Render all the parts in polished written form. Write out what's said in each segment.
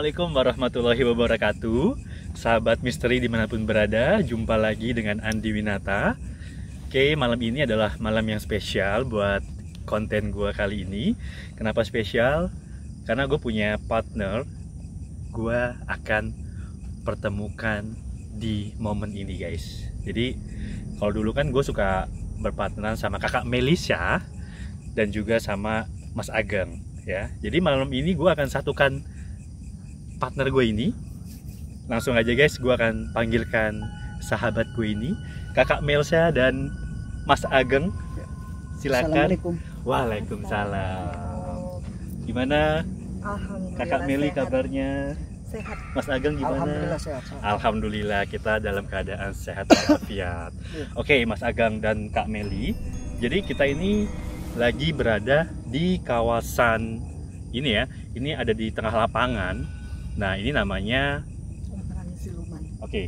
Assalamualaikum warahmatullahi wabarakatuh. Sahabat misteri dimanapun berada, jumpa lagi dengan Andi Winata. Oke, malam ini adalah malam yang spesial buat konten gue kali ini. Kenapa spesial? Karena gue punya partner. Gue akan pertemukan di momen ini, guys. Jadi kalau dulu kan gue suka berpartneran sama kakak Melisha dan juga sama Mas Ageng, ya. Jadi malam ini gue akan satukan partner gue ini. Langsung aja guys, gue akan panggilkan sahabat gue ini, kakak Melisha dan Mas Ageng. Silakan. Assalamualaikum. Waalaikumsalam. Gimana kakak Meli kabarnya? Sehat. Mas Ageng gimana? Alhamdulillah sehat. Alhamdulillah kita dalam keadaan sehat walafiat. Oke, Mas Ageng dan Kak Meli. Jadi kita ini lagi berada di kawasan ini ya. Ini ada di tengah lapangan. Nah, ini namanya Lapangan Siluman. Oke.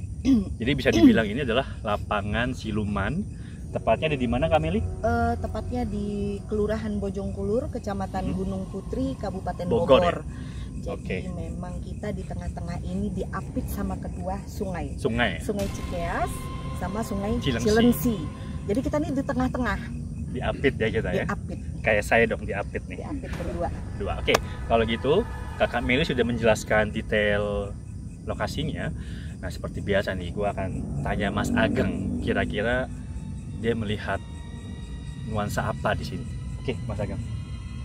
Jadi bisa dibilang ini adalah lapangan siluman. Tepatnya ada di mana, Kak Meli? Tepatnya di Kelurahan Bojongkulur, Kecamatan Gunung Putri, Kabupaten Bogor, Bogor. ya? Jadi memang kita di tengah-tengah ini diapit sama kedua sungai. Sungai. Sungai Cikeas sama Sungai Cilengsi. Cilengsi. Jadi kita ini di tengah-tengah. Diapit ya kita ya. Diapit. Kayak saya dong diapit nih. Diapit berdua. Dua. Oke, kalau gitu Kakak Meli sudah menjelaskan detail lokasinya. Nah, seperti biasa nih, gue akan tanya Mas Ageng, kira-kira dia melihat nuansa apa di sini. Oke, Mas Ageng.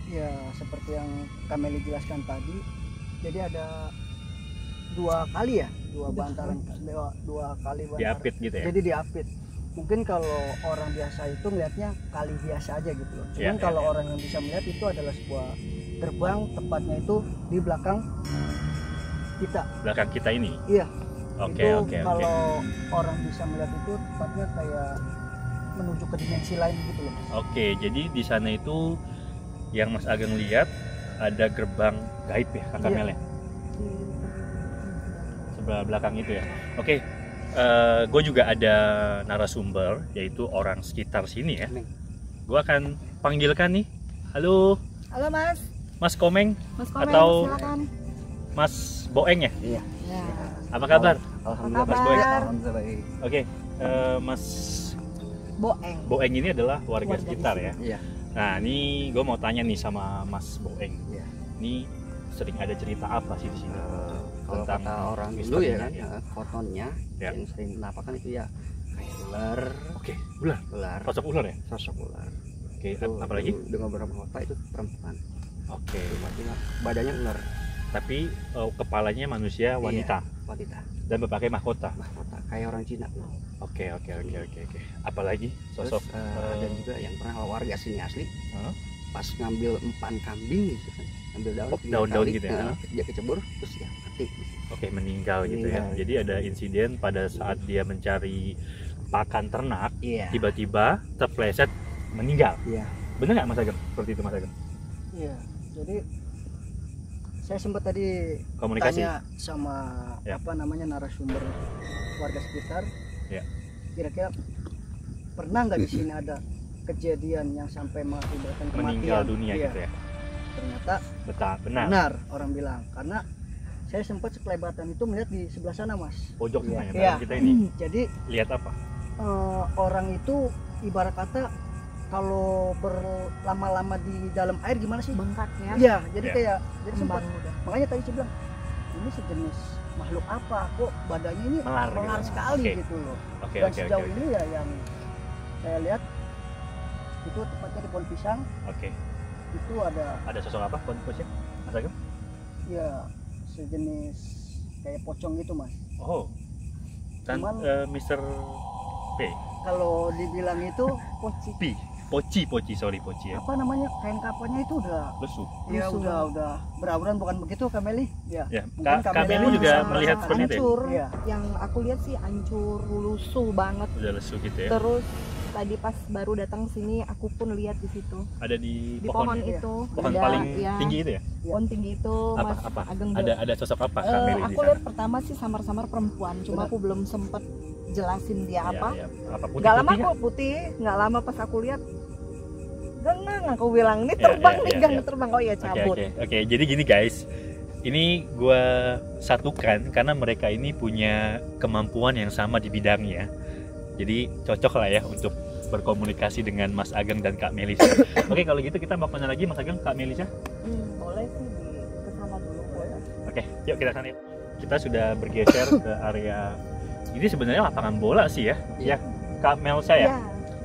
Ya, seperti yang Kameli jelaskan tadi, jadi ada dua kali ya, dua kali bantaran. Diapit gitu ya. Jadi diapit. Mungkin kalau orang biasa itu melihatnya kali biasa aja gitu loh. Cuman kalau orang yang bisa melihat itu adalah sebuah gerbang, tepatnya itu di belakang kita. Belakang kita ini. Iya. Oke. Kalau orang bisa melihat itu tepatnya kayak menuju ke dimensi lain gitu loh. Oke, jadi di sana itu yang Mas Ageng lihat ada gerbang gaib ya, Kakak Mel ya? Sebelah belakang itu ya. Oke, gue juga ada narasumber, yaitu orang sekitar sini ya. Gue akan panggilkan nih. Halo, Halo Mas. Mas Komeng, Mas Komeng, atau silakan. Mas Boeng ya? Iya. Ya. Apa kabar? Alhamdulillah. Mas Boy. Alhamdulillah baik. Oke, Mas Boeng. Boeng ini adalah warga sekitar ya. Iya. Nah, ini gue mau tanya nih sama Mas Boeng. Iya. Ini sering ada cerita apa sih di sini? Kalau Tentang kata orang dulu misterinya, ya kan, ya. kotonnya Ya. yang sering menampakkan itu ya kayak ular, Oke, ular. ular, Sosok ular ya? sosok ular. Oke, Itu apalagi? dengan beberapa kota itu perempuan, Oke, artinya badannya ular, tapi kepalanya manusia wanita wanita, dan berbagai mahkota. mahkota kayak orang Cina. Oke. Apalagi Terus sosok ada juga yang pernah warga sini asli, Hah? pas ngambil empan kambing gitu kan, ngambil daun, daun-daun kali, gitu ya? dia kecebur terus ya mati. Oke, meninggal gitu ya. Meninggal. Jadi ada insiden pada saat dia mencari pakan ternak, Iya. tiba-tiba terpleset meninggal. Iya. Bener nggak Mas Ageng? Seperti itu Mas Ageng? Iya. Jadi saya sempat tadi Komunikasi. tanya sama Ya. apa namanya narasumber warga sekitar. Ya. Kira-kira pernah nggak di sini ada kejadian yang sampai mengakibatkan kematian? Meninggal dunia Iya. gitu ya. Ternyata Benar. benar orang bilang, karena saya sempat sekelebatan itu melihat di sebelah sana, Mas. Pojok Iya. sana ya, Iya. kita ini. Jadi Lihat apa? orang itu ibarat kata kalau berlama-lama di dalam air gimana sih? Bengkaknya. Iya, jadi Iya. kayak jadi sempat Kembang udah. makanya tadi saya bilang ini sejenis makhluk apa kok badannya ini Melar gitu. sekali Oke. gitu loh. Oke. Dan sejauh ini ya yang saya lihat itu tepatnya di pohon pisang Oke. itu ada Ada sosok apa posnya Mas Ageng? ya sejenis kayak pocong gitu, Mas. Oh. Dan Cuman- Mr. P. Kalau dibilang itu poci Poci, sorry Poci ya. apa namanya kain kapannya itu udah Lesu. ya Lesu. udah berauran bukan begitu Kameli? Ya. Ya, Mungkin Kak Kameli Meli juga Sama melihat seperti itu ya? hancur. Iya. Yang aku lihat sih hancur, lusuh banget. Udah lesu gitu ya. Terus tadi pas baru datang sini aku pun lihat di situ. Ada di Di pohon pohon ya? itu. Pohon ada, paling ya, tinggi itu ya? Pohon tinggi itu Apa? Mas Apa? Ageng. Ada sosok apa Kak Meli di Aku sana? lihat pertama sih samar-samar perempuan, cuma Benar. aku belum sempet jelasin dia apa. Ya. Apa Nggak lama putih-putih kok putih, nggak lama pas aku lihat genang, aku bilang ini Ya, terbang ya, nih ya, gang ya. terbang. Oh iya Oke, cabut. oke. Jadi gini guys, ini gue satukan karena mereka ini punya kemampuan yang sama di bidangnya. Jadi cocok lah ya untuk berkomunikasi dengan Mas Ageng dan Kak Melisa. Oke, kalau gitu kita mau kemana lagi Mas Ageng, Kak Melisa? Boleh sih ke sana dulu boleh. Oke, yuk kita sana yuk. Kita sudah bergeser ke area ini sebenarnya lapangan bola sih ya. Ya, Kak Melisa ya?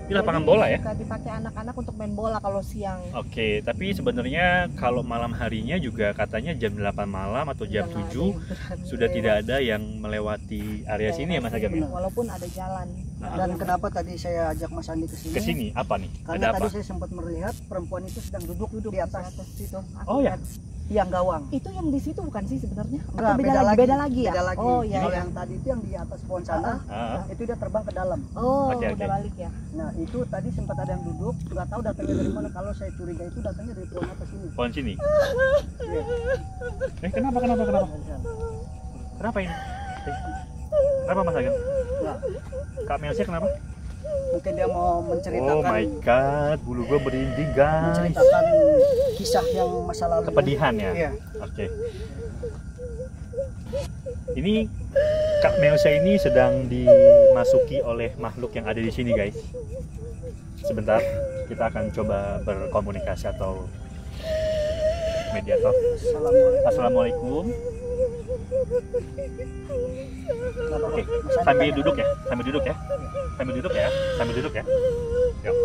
Ini lapangan bola ya? Suka dipakai anak-anak untuk main bola kalau siang. Oke, tapi sebenarnya kalau malam harinya juga katanya jam 8 malam atau jam 7 sudah tidak ada yang melewati area sini ya Mas Ageng? Walaupun ada jalan. Dan kenapa tadi saya ajak Mas Andi ke sini? Ke sini apa nih? Karena Ada tadi apa? saya sempat melihat perempuan itu sedang duduk di atas situ. Oh ya? tiang gawang. Itu yang di situ bukan sih sebenarnya? Enggak, Atau beda lagi ya? Beda lagi. Oh iya. Kalau iya. yang tadi itu yang di atas pohon sana, itu dia terbang ke dalam. Oh, Oke, udah oke. balik ya. Nah, itu tadi sempat ada yang duduk, nggak tahu datangnya dari mana. Kalau saya curiga itu datangnya dari pohon atas ini. Pohon sini. Iya. Kenapa? Kenapa ini? Kenapa Mas Ageng? Nah, Kak Melsia kenapa? mungkin dia mau menceritakan Oh my god, bulu gua berinding guys. menceritakan kisah yang masa lalu. Kepedihan ya? Iya. Oke. Ini Kak Melsia ini sedang dimasuki oleh makhluk yang ada di sini guys. Sebentar, kita akan coba berkomunikasi atau mediator. Assalamualaikum. Oke, sambil duduk ya. Yuk.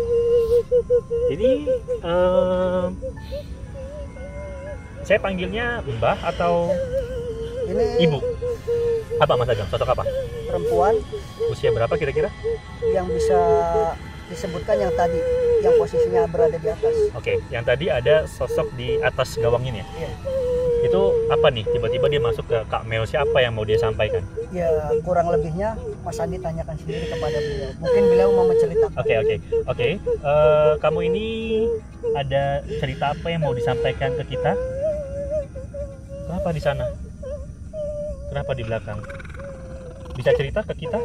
Ini saya panggilnya Mbah atau Ini Ibu? Apa Mas Ageng? Sosok apa? perempuan Usia berapa kira-kira? yang bisa disebutkan yang tadi, yang posisinya berada di atas. Oke, yang tadi ada sosok di atas gawang ini ya? Iya. Itu apa nih? Tiba-tiba dia masuk ke Kak Melsia, apa yang mau dia sampaikan? Ya kurang lebihnya Mas Andi tanyakan sendiri kepada beliau. Mungkin beliau mau menceritakan. Oke. Kamu ini ada cerita apa yang mau disampaikan ke kita? Kenapa di sana? Kenapa di belakang? Bisa cerita ke kita?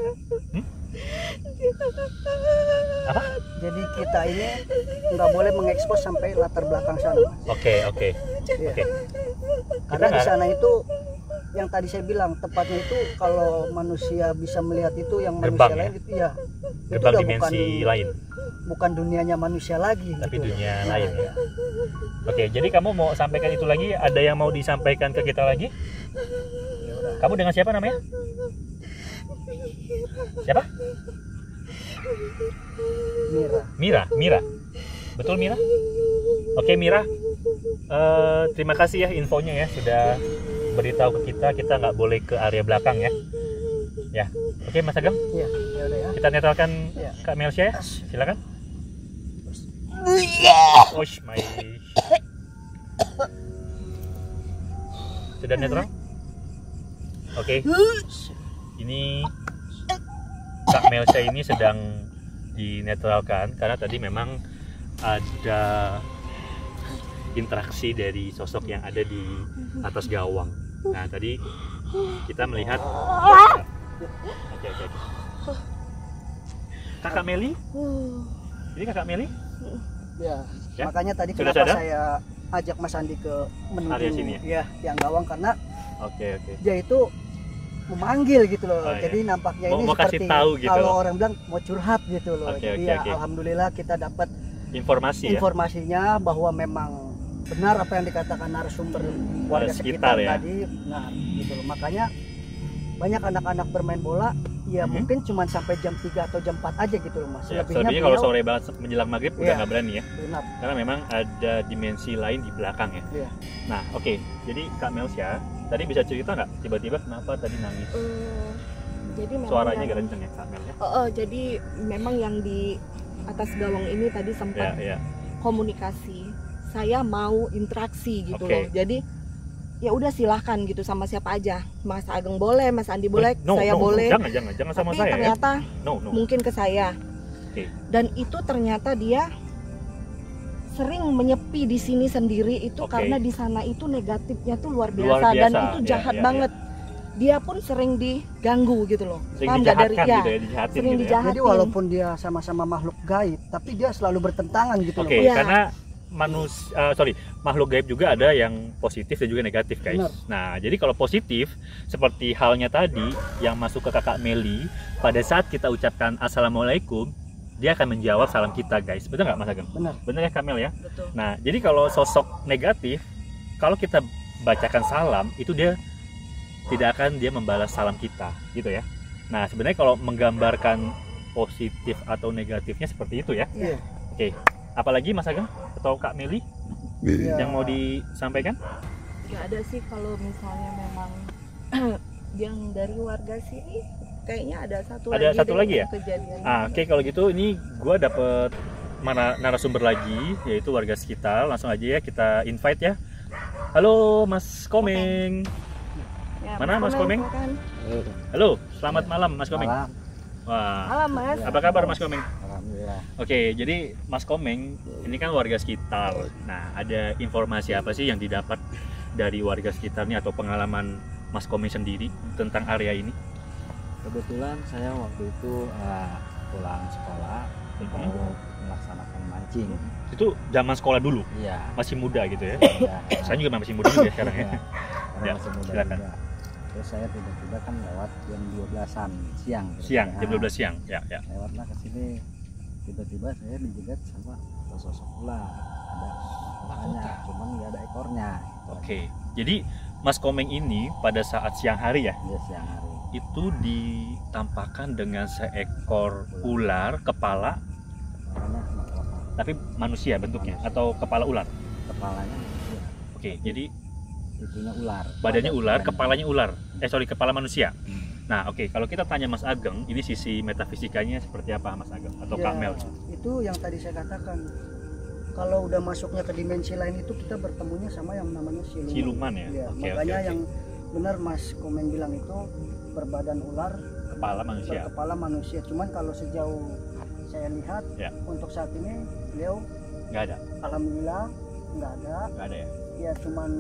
Apa? Jadi kita ini nggak boleh mengekspos sampai latar belakang sana, Mas. Oke. Iya. Oke. Karena di nggak- sana itu yang tadi saya bilang tepatnya itu kalau manusia bisa melihat itu yang Gerbang, manusia ya? lain itu ya itu Gerbang udah dimensi lain, bukan dunianya manusia lagi tapi gitu. dunia Nah, lain ya. Oke, jadi kamu mau sampaikan itu lagi? Ada yang mau disampaikan ke kita lagi? Kamu dengan siapa namanya? Siapa? Mira. Betul Mira? Oke Mira. Terima kasih ya infonya ya, sudah beritahu ke kita nggak boleh ke area belakang ya. Ya. Oke Mas Ageng, Iya, ya udah ya. kita netralkan Iya. Kak Melsia ya. Silakan. Osh my. Sudah netral? Oke. Ini Kak Melsia ini sedang dinetralkan karena tadi memang ada interaksi dari sosok yang ada di atas gawang. Nah tadi kita melihat. Oke. Kakak Meli? Ini Kakak Meli? Ya. Ya? Makanya tadi Sudah kenapa sadar? saya ajak Mas Andi ke menuju Area sini ya tiang gawang karena Oke. dia itu memanggil gitu loh. Oh, iya. Jadi nampaknya Mau ini kasih seperti tahu gitu kalau loh. orang bilang mau curhat gitu loh. Oke, Jadi oke, ya oke. alhamdulillah kita dapat Informasi ya. informasinya bahwa memang benar apa yang dikatakan narasumber warga Sekitar sekitar ya. tadi. Nah, gitu loh. Makanya banyak anak-anak bermain bola ya mungkin cuma sampai jam 3 atau jam 4 aja gitu loh Mas. Ya, Selebihnya selebihnya kalau beliau- sore banget menjelang maghrib udah Iya. nggak berani ya, benar. karena memang ada dimensi lain di belakang ya. Iya. Nah, oke. Jadi Kak Melsia tadi bisa cerita nggak tiba-tiba kenapa tadi nangis? Jadi memang Suaranya yang- agak kenceng ya Kak Mel ya. jadi memang yang di atas gawang ini tadi sempat Ya. komunikasi. Saya mau interaksi gitu Oke. loh. Jadi ya udah silahkan gitu sama siapa aja. Mas Ageng boleh, Mas Andi boleh, saya boleh. Jangan sama Tapi saya ya. ternyata No. mungkin ke saya. Oke. Dan itu ternyata dia sering menyepi di sini sendiri itu Oke. karena di sana itu negatifnya tuh luar Luar biasa, dan biasa, itu ya, jahat ya, banget. Dia pun sering diganggu gitu loh. Sering Paham nggak dijahatkan gitu ya, dijahatin sering gitu ya. dijahatin. Jadi walaupun dia sama-sama makhluk gaib, tapi dia selalu bertentangan gitu Oke, loh. Iya. karena makhluk gaib juga ada yang positif dan juga negatif, guys. Benar. Nah, jadi kalau positif seperti halnya tadi yang masuk ke kakak Meli, pada saat kita ucapkan assalamualaikum, dia akan menjawab salam kita, guys. Betul nggak, Mas Ageng? Benar. Benar ya, Kamel ya? Betul. Nah, jadi kalau sosok negatif, kalau kita bacakan salam, itu dia tidak akan dia membalas salam kita, gitu ya. Nah, sebenarnya kalau menggambarkan positif atau negatifnya seperti itu ya. Iya. Oke. Apalagi Mas Ageng atau Kak Meli Iya. yang mau disampaikan? Ya ada sih kalau misalnya memang yang dari warga sini kayaknya ada satu lagi ya? kejadian. Oke, kalau gitu ini gua dapet narasumber lagi, yaitu warga sekitar. Langsung aja ya kita invite ya. Halo Mas Komeng. Ya, Mana Mas Komeng? silakan. Halo, selamat malam Mas Komeng. Malam. Wah, Malam Mas. apa kabar Mas Komeng? Alhamdulillah. Oke, jadi Mas Komeng ini kan warga sekitar. Nah, ada informasi apa sih yang didapat dari warga sekitarnya atau pengalaman Mas Komeng sendiri tentang area ini? Kebetulan saya waktu itu pulang sekolah mau melaksanakan mancing. Itu zaman sekolah dulu, Iya. masih muda gitu ya. Iya. Saya juga masih muda juga sekarang ya. Iya, karena Ya, masih muda silakan. juga. Terus saya tiba-tiba kan lewat jam 12-an siang. Siang, jam Nah, 12 siang. Ya, ya. Lewatlah ke sini, tiba-tiba saya dijegat sama sosok ular. Ada matanya, cuman nggak ada ekornya. Gitu. Oke. Jadi Mas Komeng ini pada saat siang hari ya, Iya, siang hari. itu ditampakkan dengan seekor ular kepala, Makanya masalah tapi manusia bentuknya atau kepala ular. kepalanya manusia. Oke, jadi Itunya ular. badannya ular, Badannya. kepalanya ular. Kepala manusia. Nah, oke, kalau kita tanya Mas Ageng, ini sisi metafisikanya seperti apa Mas Ageng atau Ya, Kak Mel? itu yang tadi saya katakan, kalau udah masuknya ke dimensi lain itu kita bertemunya sama yang namanya siluman. Siluman ya? Iya, Oke, makanya oke. yang benar Mas Komeng bilang itu berbadan ular, Kepala manusia. berkepala manusia. Cuman kalau sejauh saya lihat Ya. untuk saat ini beliau Nggak ada, alhamdulillah nggak ada, nggak ada ya. ya cuman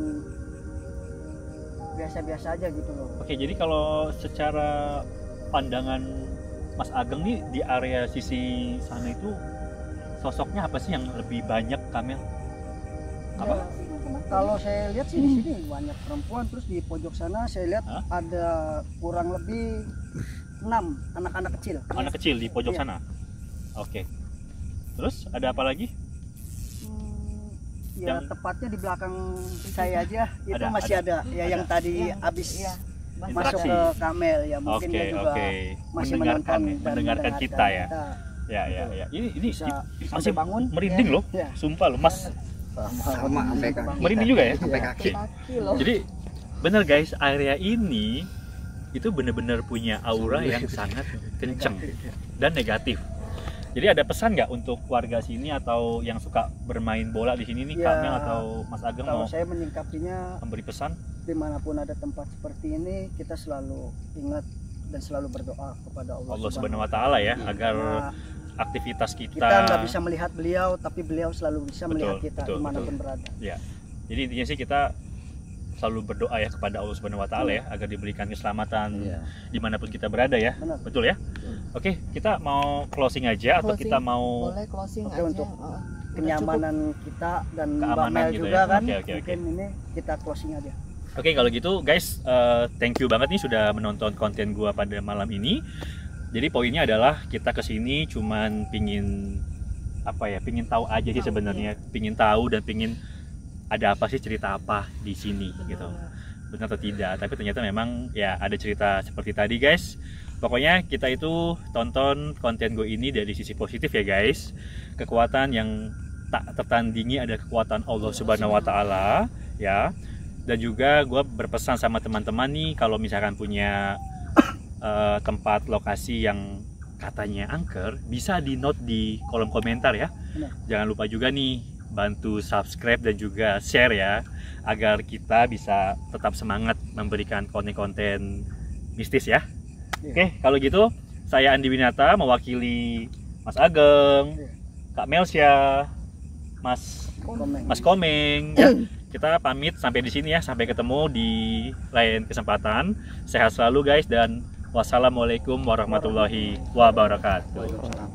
biasa-biasa aja gitu loh. Oke, jadi kalau secara pandangan Mas Ageng nih di area sisi sana itu sosoknya apa sih yang lebih banyak, Kamel? Apa? Ya, kalau saya lihat sih di sini banyak perempuan, terus di pojok sana saya lihat Hah? ada kurang lebih 6 anak-anak kecil. Anak kecil di pojok Iya. sana. Oke. Terus ada apa lagi? Ya Yang- tepatnya di belakang saya aja itu Ada, masih ada, ya yang tadi Yang- habis iya, masuk Interaksi. ke Kamel ya, mungkin Oke, dia juga oke. masih Mendengarkan, menonton ya, dan mendengarkan kita ya. Ya, ya, ya. Ini Bisa masih sampai bangun merinding ya. loh. Ya. Sumpah loh, Mas. Sama sampai kaki. Merinding juga ya? Sampai kaki. kaki loh. Jadi bener guys, area ini itu bener-bener punya aura yang sangat kenceng dan negatif. Jadi ada pesan nggak untuk warga sini atau yang suka bermain bola di sini nih, Ya, Kamel atau Mas Ageng Kalau mau saya menyingkapinya, memberi pesan? dimanapun ada tempat seperti ini kita selalu ingat dan selalu berdoa kepada Allah Subhanahu Wa Taala ya, agar Karena aktivitas kita kita. nggak bisa melihat beliau, tapi beliau selalu bisa melihat kita betul, dimanapun berada. Jadi intinya sih kita selalu berdoa ya kepada Allah Subhanahu Wa Taala ya, agar diberikan keselamatan Iya. dimanapun kita berada ya. Benar. Betul ya? Oke, kita mau closing aja atau Closing. kita mau Boleh closing Oke, aja. untuk Udah Kenyamanan kita dan Mbak Keamanan Mel gitu juga ya. kan, Oke, oke, mungkin ini kita closing aja. Oke, kalau gitu guys, thank you banget nih sudah menonton konten gua pada malam ini. Jadi poinnya adalah kita kesini cuman pingin apa ya, pingin tahu aja sih Tahu, sebenarnya, pingin tahu dan pingin ada apa sih, cerita apa di sini Betul. gitu, benar atau tidak. Tapi ternyata memang ya ada cerita seperti tadi guys. Pokoknya kita itu tonton konten gue ini dari sisi positif ya guys. Kekuatan yang tak tertandingi ada kekuatan Allah Subhanahu Wa Taala ya. Dan juga gue berpesan sama teman-teman nih, kalau misalkan punya tempat lokasi yang katanya angker, bisa di note di kolom komentar ya. Benar. Jangan lupa juga nih bantu subscribe dan juga share ya, agar kita bisa tetap semangat memberikan konten-konten mistis ya. Iya. Oke, kalau gitu saya Andi Winata mewakili Mas Ageng, Iya. Kak Melsya, Mas Komen. Komeng ya. Kita pamit sampai di sini ya, sampai ketemu di lain kesempatan. Sehat selalu guys dan wassalamualaikum warahmatullahi wabarakatuh. Waalaikumsalam.